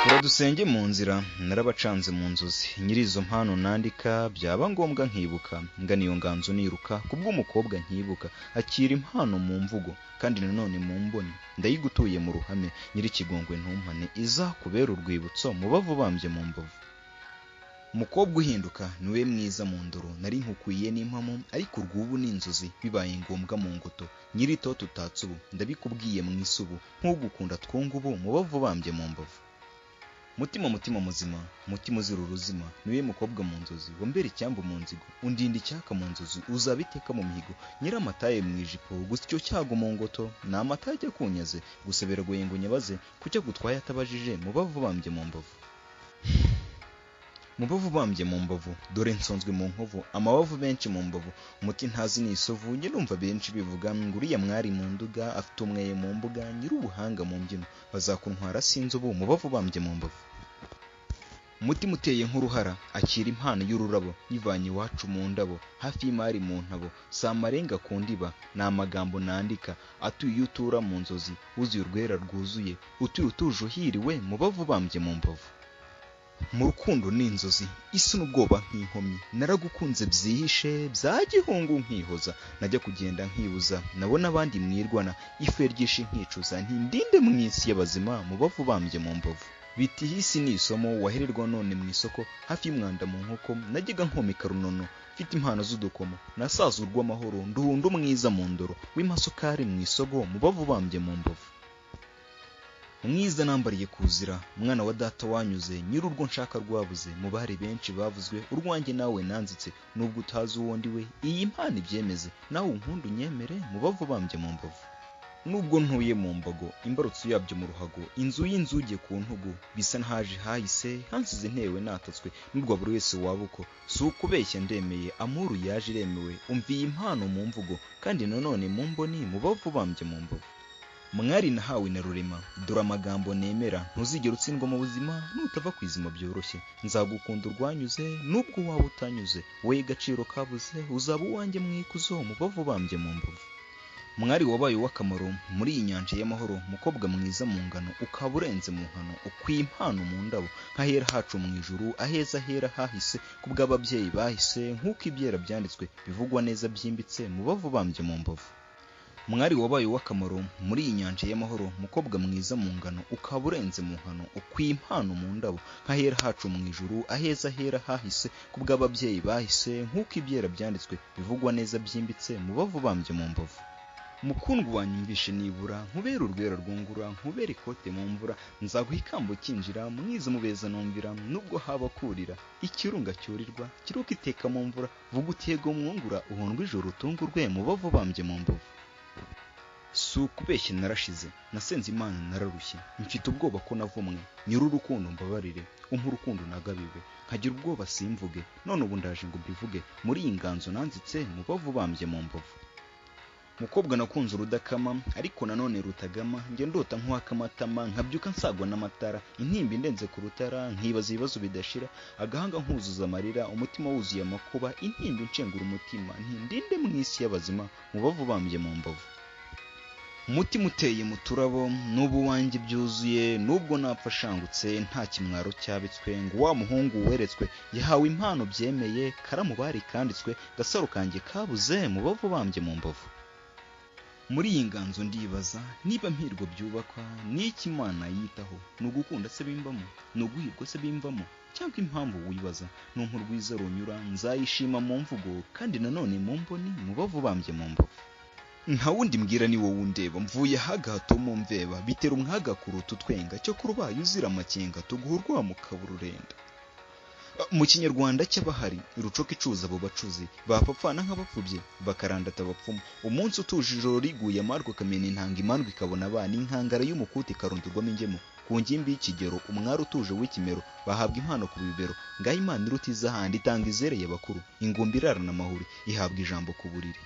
Uradusenge mu nzira narabacanze mu nzozi nyirizo mpano nandika byaba ngombwa nkibuka ngana iyo nganzo niruka kubw'umukobwa nkibuka akira impano mu mvugo kandi nanone mu mboni ndayigutuye mu ruhame nyirikigongwe ntumpane iza kubera urwibutso mu bavu bambye mu mbavu. Umukobwa uhinduka niwe mwiza mu ndoro nari nkukwiye n'impamo ariko urwubu n'inzozi bibaye ngombwa mu ngoto nyirito tutatsubu ndabikubwiye mu isubu nk'ugukunda twungubu mu bavu bambye mu mbavu. Mutima muzima mutima uzira uruzima niwe mukobwa mu nzozi wombera icyambu mu nzigo undinda icyaka mu nzozi uzabiteka mu mihigo nyiramataye mu ijipo gusa icyo cyago mu ngoto ni amatage kunyaze guseberagoye ngo nyabaze kucyo gutwaye atabajije mu bavu bambye mu mbavu. Mu bavu bambye mu mbavu dore nsonzwe mu nkovu amabavu benshi mu mbavu umuti ntazi n'isovu njye numva benshi bivuga ngo uriya mwari mu nduga afite umweye mu mbuga nyiri ubuhanga mu mbyino bazakuntwara sinzi ubu mu bavu bambye mu mbavu. Umutima uteye nk'uruhara akira impano y'ururabo yivanye iwacu mu ndabo hafi y'imari mu ntabo si amarenga ku ndiba ni amagambo nandika atuye iyo utura mu nzozi wuzuye urwera rwuzuye utuye utuje uhiriwe mu bavu bambye mu mbavu. Mu rukundo n'inzozi isi n'ubwoba nk'inkomyi naragukunze byihishe bya gihungu nkihoza najya kugenda nkibuza nabona abandi mwirwana ife ryinshi nkicuza ntindinde mu isi y'abazima mu bavu bambye mu mbavu. Biti hisi ni isomo wahererwa none mu isoko hafi y'umwanda mu nkoko najyaga nkomeka runono mfite impano z'udukomo nasazurwa amahoro nduhundo mwiza mu ndoro w'imasukari mu isogo mu bavu bambye mu mbavu. Mwiza nambariye kuzira mwana wa data wanyuze nyirurwo nshaka rwabuze mu bari benshi bavuzwe urwanjye nawe nanzitse nubwo utazi uwo ndi we iyi mpano ibyemeze nawe unkundu nyemere mu bavu bambye mu mbavu. Nubwo ntuye mu mbago imbarutso yabyo mu ruhago inzu y'inzuge ku ntugu bisa ntaje hahise hansize ntewe natatswe nubwo buri wese wabuko si ukubeshya ndemeye amuru yaje iremewe umviye impano mu mvugo kandi nanone mu mboni mu bavu bambye mu mbavu. Mwari nahawe na rurema dore amagambo nemera ntuzigera utsindwa mu buzima nutava ku izima byoroshye nzagukunda urwanyuze nubwo waba utanyuze we gaciro kabuze uzaba uwanjye mwikuzo mu bavu bambye mu mbavu. Mwari wabaye w'akamaro muri iyi nyanja y'amahoro mukobwa mwiza mu ngano ukaba urenze mu nkano ukwiye impano mu ndabo nkahera hacu mu ijuru aheza hera hahise kubw'ababyeyi bahise nk'uko ibyera byanditswe bivugwa neza byimbitse mu bavu bambye mu mbavu. Mwari wabaye w'akamaro muri iyi nyanja y'amahoro mukobwa mwiza mu ngano ukaba urenze mu nkano ukwiye impano mu ndabo nkahera hacu mu ijuru aheza hera hahise kubw'ababyeyi bahise nk'uko ibyera byanditswe bivugwa neza byimbitse mu bavu bambye mu mbavu. Mukundwa wanyumvishe nibura nkubera urwera rwungura nkubera ikote mu mvura nzaguha ikambo kinjira mwiza mubeza numvira nubwo haba kurira ikirunga cyurirwa kiruka iteka mu mvura vuga utego mwungura uhundwa ijoro utungurwe mu bavu bambye mu mbavu. Si ukubeshya narashize nasenze Imana nararushye mfite ubwoba ko navumwe nyir'urukundo mbabarire umpa urukundo nagabiwe nkagira ubwoba simvuge none ubu ndaje ngo mbivuge muri iyi nganzo nanzitse mu bavu bambye mu mbavu. Mukobwa nakunze urudakama ariko nanone rutagama njye ndota nk'uwakamatama nkabyuka nsagwa n'amatara intimba indenze ku rutara nkibaza ibibazo bidashira agahanga nkuzuza amarira umutima wuzuye amakuba intimba incengura umutima ntindinde mu isi y'abazima mu bavu bambye mu mbavu. Umutima uteye mu turabo n'ubu wanjye byuzuye nubwo napfa shangutse nta kimwaro cyabitswe ngo wa muhungu weretswe yahawe impano byemeye karamu bari kanditswe gasaro kanjye kabuze mu bavu bambye mu mbavu. Muri iyi nganzo ndibaza niba mpirwa byubakwa n'iki Imana yitaho nugukunda se bimbamo nuguhirwa se bimvamo cyangwa impamvu wibaza numpa rwiza runyura nzayishima mu mvugo kandi nanone mu mboni mu bavu bambye mu mbavu. Nta wundi mbwira ni wowe undeba mvuye hagato mu mveba bitera umwaga kuruta utwenga cyo kurubaye uzira amakenga tuguhurwa mu kabururenda. Mu kinyarwanda cy'abahari urucoka icuza abo bacuzi bapapfana nk'abapfubye bakarandata abapfumu umunsi utuje ijoro riguye amarwa kamena intanga imandwa ikabona abana inkangara y'umukuti karundurwamo ingemo ku ngimbi y'ikigero umwari utuje w'ikimero bahabwa impano ku bibero ngaho Imana irutiza ahandi itanga izereye bakuru ingumbi irarana amahuri ihabwa ijambo ku buriri.